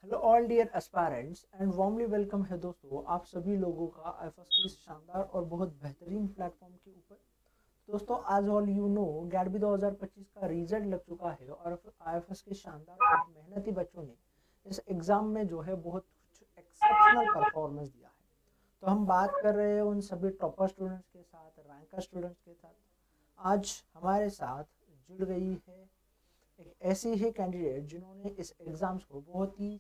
Hello all dear aspirants and warmly welcome है दोस्तों आप सभी लोगों का आईएफएस के इस शानदार और बहुत बेहतरीन प्लेटफॉर्म के ऊपर। दोस्तों आज ऑल यू नो गैडबी 2025 का रिजल्ट लग चुका है और आईएफएस के शानदार और मेहनती बच्चों ने इस एग्ज़ाम में जो है बहुत कुछ एक्सेप्शनल परफॉर्मेंस दिया है। तो हम बात कर रहे हैं उन सभी टॉपर स्टूडेंट्स के साथ, रैंकर स्टूडेंट्स के साथ। आज हमारे साथ जुड़ गई है एक ऐसी ही कैंडिडेट जिन्होंने इस एग्ज़ाम्स को बहुत ही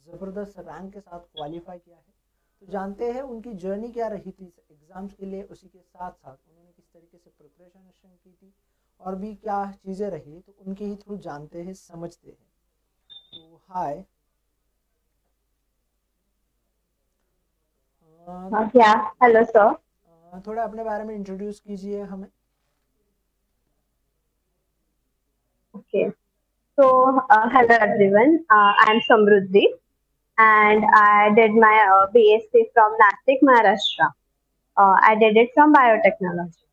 ज़बरदस्त रैंक के साथ क्वालिफाई किया है। तो जानते हैं उनकी जर्नी क्या रही थी इस एग्ज़ाम्स के लिए, उसी के साथ साथ उन्होंने किस तरीके से प्रिपरेशन की थी और भी क्या चीज़ें रही, तो उनके ही थ्रू जानते हैं, समझते हैं। तो हाय, हाँ क्या। Hello sir. थोड़ा अपने बारे में इंट्रोड्यूस कीजिए हमें। Okay, so hello everyone. I'm Samruddhi and I did my BSc from Nashik, Maharashtra. I did it from biotechnology.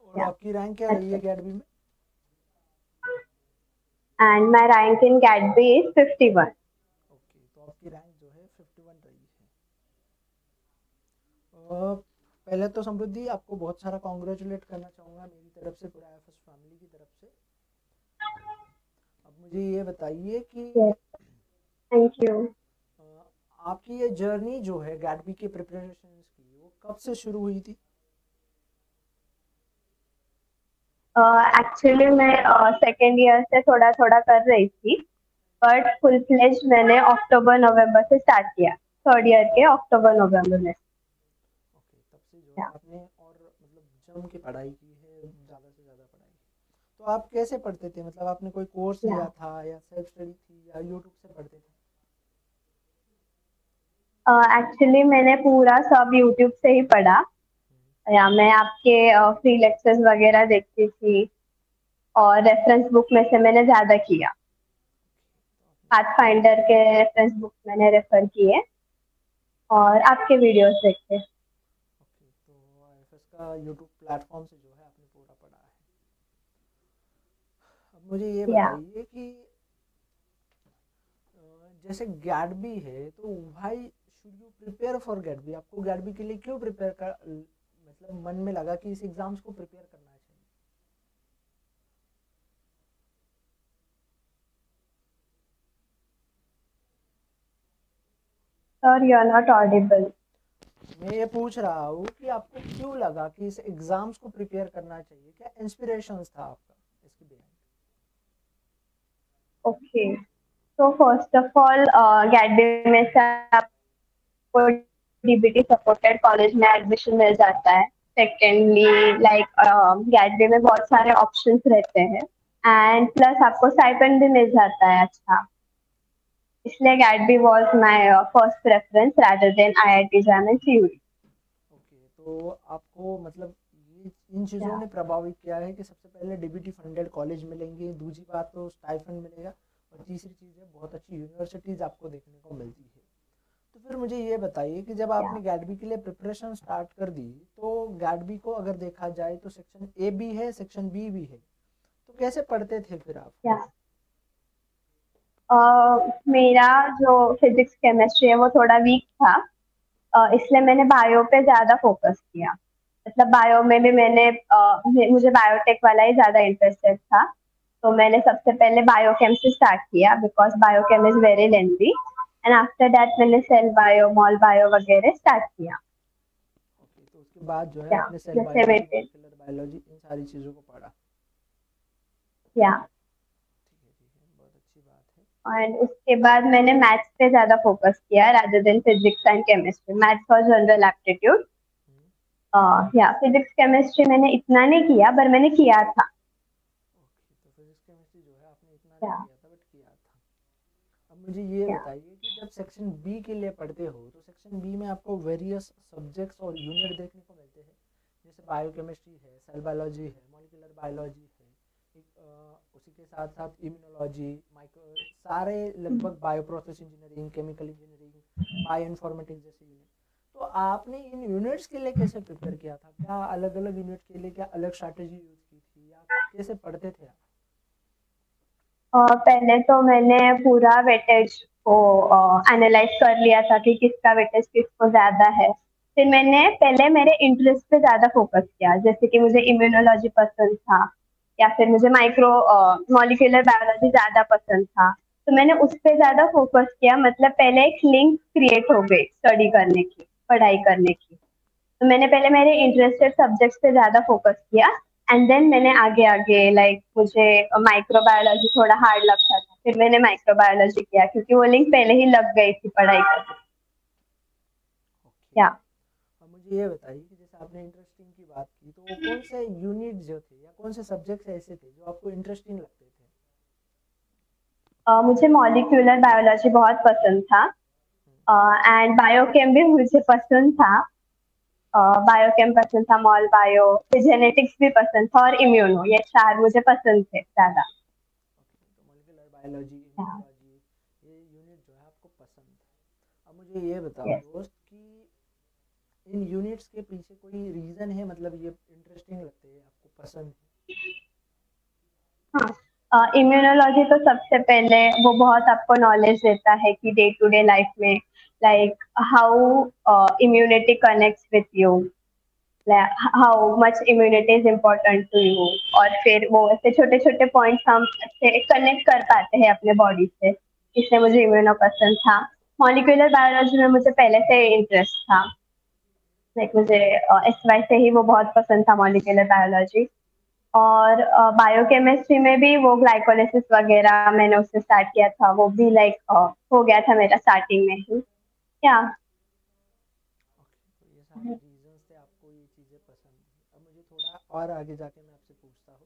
और Yeah, आपकी रैंक क्या that's रही है it. अकेडमी में? And my rank in GATB is 51. Okay, तो आपकी rank जो है 51 रही है। पहले तो समृद्धि आपको बहुत सारा कॉन्ग्रेचुलेट करना चाहूँगा मेरी तरफ से, पूरा एफएस फैमिली की तरफ से। अब मुझे ये बताइए कि Yes, thank you. अ, आपकी ये जर्नी जो है गैटबी के प्रिपरेशंस की, वो कब से शुरू हुई थी? एक्चुअली मैं सेकेंड ईयर से थोड़ा थोड़ा कर रही थी, बट फुल फ्लेज मैंने अक्टूबर नवंबर से स्टार्ट किया। थर्ड ईयर के अक्टूबर नवंबर में। ओके, तब से जो है आपने और मतलब जम के पढ़ाई की है, ज़्यादा से ज़्यादा पढ़ाई की। तो आप कैसे पढ़ते थे? मतलब आपने कोई कोर्स या लिया था या सेल्फ स्टडी थी या यूट्यूब से पढ़ते थे? एक्चुअली मैंने पूरा सब यूट्यूब से ही पढ़ा। या मैं आपके फ्री लेक्चर्स वगैरह देखती थी और रेफरेंस बुक में से मैंने ज्यादा किया। तो पाथ फाइंडर के रेफरेंस बुक मैंने रेफर किए और आपके वीडियोस देखे। ओके, तो आईएफएस का यूट्यूब प्लेटफॉर्म से जो है आपने पूरा पढ़ा है। अब मुझे ये या बताइए कि जैसे गैडबी है तो भाई शुड यू प्रिपेयर फॉर गैडबी? आपको गैडबी के लिए क्यों प्रिपेयर कर, मतलब मन में लगा कि इस एग्जाम्स को प्रिपेयर करना चाहिए? Sir, you are not audible. मैं ये पूछ रहा हूँ कि आपको क्यों लगा कि इस एग्जाम्स को प्रिपेयर करना चाहिए, क्या इंस्पिरेशंस था आपका इसके बिहाइंड? ओके, तो फर्स्ट ऑफ ऑल गैडबी में से आपको डीबीटी सपोर्टेड कॉलेज में एडमिशन मिल जाता है। सेकेंडली, लाइक गैडबी में बहुत सारे ऑप्शंस रहते हैं एंड प्लस आपको स्टाइपेंड भी मिल जाता है। अच्छा, इसलिए गैडबी was my first preference rather than IIT JAM and CUE. Okay, तो आपको मतलब ये इन चीज़ों ने प्रभावित किया है कि सबसे पहले डीबीटी फंडेड कॉलेज मिलेंगे, दूसरी बात तो स्टाइफंड मिलेगा, और तीसरी चीज़ है बहुत अच्छी यूनिवर्सिटीज़ आपको देखने को मिलती है। तो फिर मुझे ये बताइए कि जब या आपने गैडबी के लिए प्रिपरेशन स्टार्ट कर दी, तो गैडबी को अगर देखा जाए तो सेक्शन ए भी है, सेक्शन बी भी है, तो कैसे पढ़ते थे फिर आप? या मेरा जो फिजिक्स केमिस्ट्री है वो थोड़ा वीक था। इसलिए मैंने बायो पे ज्यादा फोकस किया। मतलब बायो में भी मुझे बायोटेक वाला ही ज्यादा इंटरेस्टेड था। तो मैंने सबसे पहले बायोकेम से स्टार्ट किया because biochem is very lengthy. And after that मैंने सेल बायो, मॉल बायो वगैरह स्टार्ट किया। ओके, तो उसके बाद जो है या आपने सेल जैसे बायोलॉजी, वेटेड। मॉलिक्यूलर बायोलॉजी, इन सारी चीज़ों को पढ़ा। या ठीक है, बहुत अच्छी बात है। एंड उसके बाद मैंने मैथ्स पे ज्यादा फोकस किया rather than physics and chemistry. Maths और जनरल एप्टीट्यूड। हम्म, या फिजिक्स केमिस्ट्री मैंने इतना नहीं किया पर मैंने किया था। ओके, तो फिजिक्स केमिस्ट्री जो है आपने इतना नहीं या किया था बट किया था। अब मुझे ये या बताइए कि जब सेक्शन बी के लिए पढ़ते हो तो सेक्शन बी में आपको वेरियस सब्जेक्ट्स और यूनिट देखने को मिलते हैं, जैसे बायोकेमिस्ट्री है, सेल बायोलॉजी है, मॉलिक्यूलर बायोलॉजी है, उसी के साथ साथ इम्यूनोलॉजी, माइक्रो, सारे लगभग bio process engineering, chemical engineering, bio informatics जैसे यूनिट। तो आपने इन यूनिट्स के लिए कैसे प्रिपेयर किया था? क्या अलग अलग यूनिट के लिए क्या अलग स्ट्रैटेजी यूज की थी या कैसे पढ़ते थे आप? पहले तो मैंने पूरा वेटेज को एनालाइज कर लिया था कि किसका वेटेज किसको ज्यादा है। फिर मैंने पहले मेरे इंटरेस्ट पे ज्यादा फोकस किया, जैसे कि मुझे इम्यूनोलॉजी पसंद था या फिर मुझे माइक्रो मॉलिक्यूलर बायोलॉजी ज्यादा पसंद था। तो मैंने उस पे ज्यादा फोकस किया, मतलब पहले एक लिंक क्रिएट हो गई स्टडी करने की, पढ़ाई करने की। तो मैंने पहले मेरे इंटरेस्टेड सब्जेक्ट्स पे ज्यादा फोकस किया, एंड देन मैंने आगे आगे लाइक मुझे माइक्रोबायोलॉजी थोड़ा हार्ड लगता था, फिर मैंने माइक्रोबायोलॉजी किया क्योंकि वो लिंक पहले ही लग गई थी पढ़ाई करने। ओके। या अब मुझे ये बताइए कि जैसे आपने इंटरेस्टिंग की बात की, तो वो कौन से यूनिट जो थे या कौन से सब्जेक्ट्स ऐसे थे जो आपको इंटरेस्टिंग लगते थे? मुझे मॉलिक्यूलर बायोलॉजी बहुत पसंद था, हम्म, एंड बायोकेम भी मुझे पसंद था। बायोकेम पसंद था, मॉल बायो, फिर जेनेटिक्स भी पसंद था, और इम्यूनो, ये चार मुझे पसंद थे ज्यादा। ओके, तो मॉलिक्यूलर बायोलॉजी, हाँ, इम्यूनोलॉजी, ये यूनिट जो है आपको पसंद है। अब मुझे ये बताओ यस। दोस्त कि इन यूनिट्स के पीछे कोई रीज़न है, मतलब ये इंटरेस्टिंग लगते हैं, आपको पसंद है? हाँ, इम्यूनोलॉजी तो सबसे पहले वो बहुत आपको नॉलेज देता है कि डे टू डे लाइफ में like how immunity connects with you, how much immunity is important to you. और फिर वो ऐसे छोटे छोटे पॉइंट्स हम ऐसे कनेक्ट कर पाते हैं अपने बॉडी से, इसलिए मुझे इम्यूनो पसंद था। मॉलिक्यूलर बायोलॉजी में मुझे पहले से इंटरेस्ट था, लाइक मुझे एसवाई से ही वो बहुत पसंद था मॉलिक्यूलर बायोलॉजी। और बायोकेमिस्ट्री में भी वो ग्लाइकोलाइसिस वगैरह मैंने उससे स्टार्ट किया था, वो भी लाइक हो गया था मेरा स्टार्टिंग में ही। या ओके, तो ये सारे रीजंस थे आपको ये चीज़ें पसंद थी। अब मुझे थोड़ा और आगे जाके मैं आपसे पूछता हूँ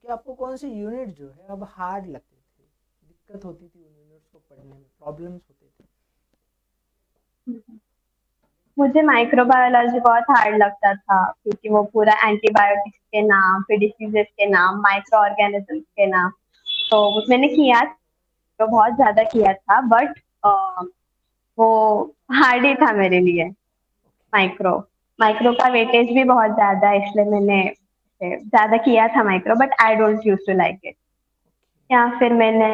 कि आपको कौन से यूनिट जो है अब हार्ड लगते थे, दिक्कत होती थी उन यूनिट्स को पढ़ने में, प्रॉब्लम्स होते थे? मुझे माइक्रोबायोलॉजी बहुत हार्ड लगता था, क्योंकि वो पूरा एंटीबायोटिक्स के नाम, फिर डिसीजेस के नाम, माइक्रो ऑर्गेनिजम्स के नाम। तो मैंने किया तो बहुत ज्यादा किया था, बट वो हार्ड ही था मेरे लिए। ओके। माइक्रो माइक्रो का वेटेज भी बहुत ज्यादा है, इसलिए मैंने ज्यादा किया था micro, but I don't use to like it. Okay. या फिर मैंने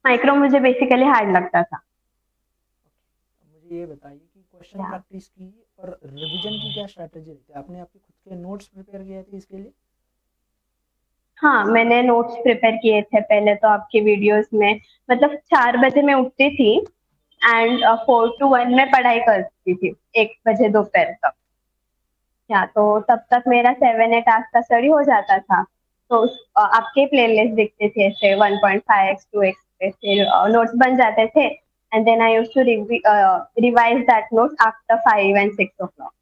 माइक्रो मुझे बेसिकली हार्ड लगता था। ओके, अब मुझे ये बताइए कि क्वेश्चन या प्रैक्टिस की और रिवीजन की क्या स्ट्रैटेजी रहती है? आपने आपके खुद के नोट्स प्रिपेयर किए थे इसके लिए? हाँ, मैंने नोट्स प्रिपेयर किए थे पहले तो आपकी वीडियोस में। मतलब 4 बजे मैं उठती थी, एंड 4 to 1 में पढ़ाई करती थी, 1 बजे दोपहर तक। या तो तब तक मेरा 7 8 आवर्स का स्टडी हो जाता था। तो आपके प्लेलिस्ट दिखते थे ऐसे 1.5x 2x पे, फिर नोट्स बन जाते थे, and then I use to revise that notes after 5 and 6 o'clock।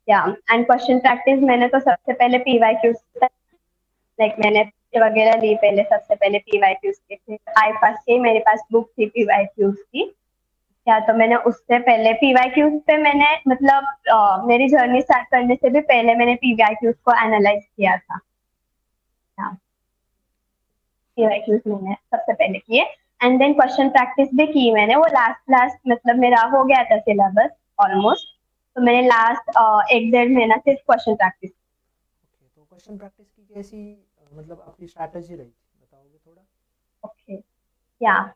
या एंड क्वेश्चन प्रैक्टिस मैंने तो सबसे पहले पीवाईक्यूज, लाइक मैंने वगैरह ली पहले, सबसे पहले पीवाईक्यूज के थे, आई पास के मेरे पास बुक थी पीवाईक्यूज की। या तो मैंने उससे पहले पीवाईक्यूज पे मैंने मतलब मेरी जर्नी स्टार्ट करने से भी पहले मैंने पीवाईक्यूज को एनालाइज किया था। पीवाईक्यूज मैंने सबसे पहले किए, एंड देन क्वेश्चन प्रैक्टिस भी की मैंने। वो लास्ट लास्ट मतलब मेरा हो गया था सिलेबस ऑलमोस्ट, तो मैंने लास्ट 1 1.5 महीना सिर्फ क्वेश्चन प्रैक्टिस। ओके, तो क्वेश्चन प्रैक्टिस की कैसी मतलब आपकी स्ट्रैटेजी रही थी, बताओगे थोड़ा? ओके। या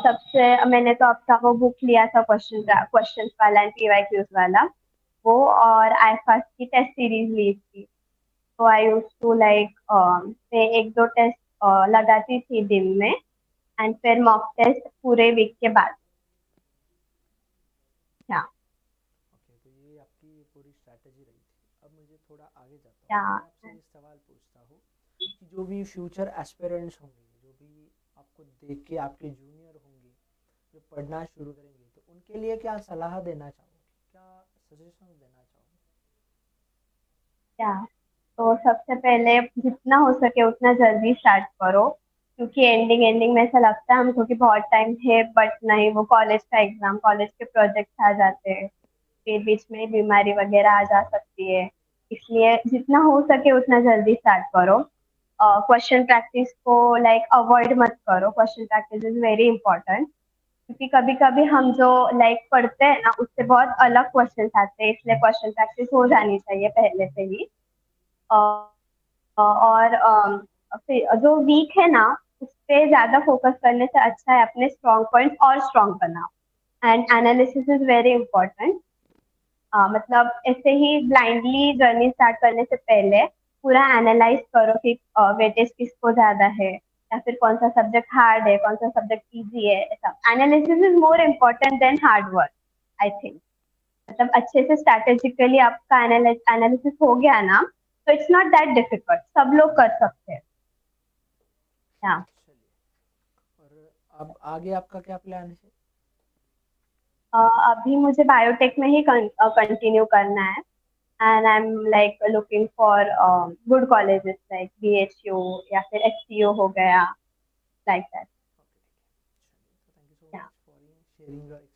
सबसे मैंने तो आपका वो बुक लिया था, क्वेश्चन वाला एंड पीवाईक्यूज वाला, वो और आईफास की टेस्ट सीरीज ली थी। तो आई यूज टू लाइक मैं 1 2 टेस्ट लगाती थी दिन में, एंड फिर मॉक टेस्ट पूरे वीक के बाद। या ओके, तो ये आपकी पूरी स्ट्रैटेजी रही थी। अब मुझे थोड़ा आगे जाता हूँ, या मैं आपसे ये सवाल पूछता हूँ कि जो भी फ्यूचर एस्पिरेंट्स होंगे, जो भी आपको देख के आपके जूनियर होंगे, जो पढ़ना शुरू करेंगे, तो उनके लिए क्या सलाह देना चाहोगे, क्या सजेशन देना चाहोगे? या तो सबसे पहले जितना हो सके उतना जल्दी स्टार्ट करो, क्योंकि एंडिंग एंडिंग में ऐसा लगता है हमको कि बहुत टाइम है, बट नहीं, वो कॉलेज का एग्जाम, कॉलेज के प्रोजेक्ट्स आ जाते हैं, फिर बीच में बीमारी वगैरह आ जा सकती है। इसलिए जितना हो सके उतना जल्दी स्टार्ट करो। क्वेश्चन प्रैक्टिस को लाइक अवॉइड मत करो, question practice is very important, क्योंकि कभी कभी हम जो लाइक पढ़ते हैं ना उससे बहुत अलग क्वेश्चन आते हैं, इसलिए क्वेश्चन प्रैक्टिस हो जानी चाहिए पहले से ही। और फिर जो वीक है ना, उस पे ज्यादा फोकस करने से अच्छा है अपने स्ट्रॉन्ग पॉइंट्स और स्ट्रॉन्ग बनाओ। And analysis is very important. मतलब ऐसे ही ब्लाइंडली जर्नी स्टार्ट करने से पहले पूरा एनालाइज करो कि वेटेज किसको ज्यादा है, या फिर कौन सा सब्जेक्ट हार्ड है, कौन सा सब्जेक्ट इजी है। ऐसा analysis is more important then hard work, I think. मतलब अच्छे से स्ट्रैटेजिकली आपका एनालिसिस हो गया ना, तो इट्स नॉट दैट डिफिकल्ट, सब लोग कर सकते हैं। हाँ। चलिए, और अब आगे आपका क्या प्लान है? अभी मुझे बायोटेक में ही कंटिन्यू करना है। And I am like looking for good colleges like BHU या फिर HCU हो गया, लाइक दैट। ओके, ठीक है। चलिए, तो थैंक यू सो या मच फॉर शेयरिंग योर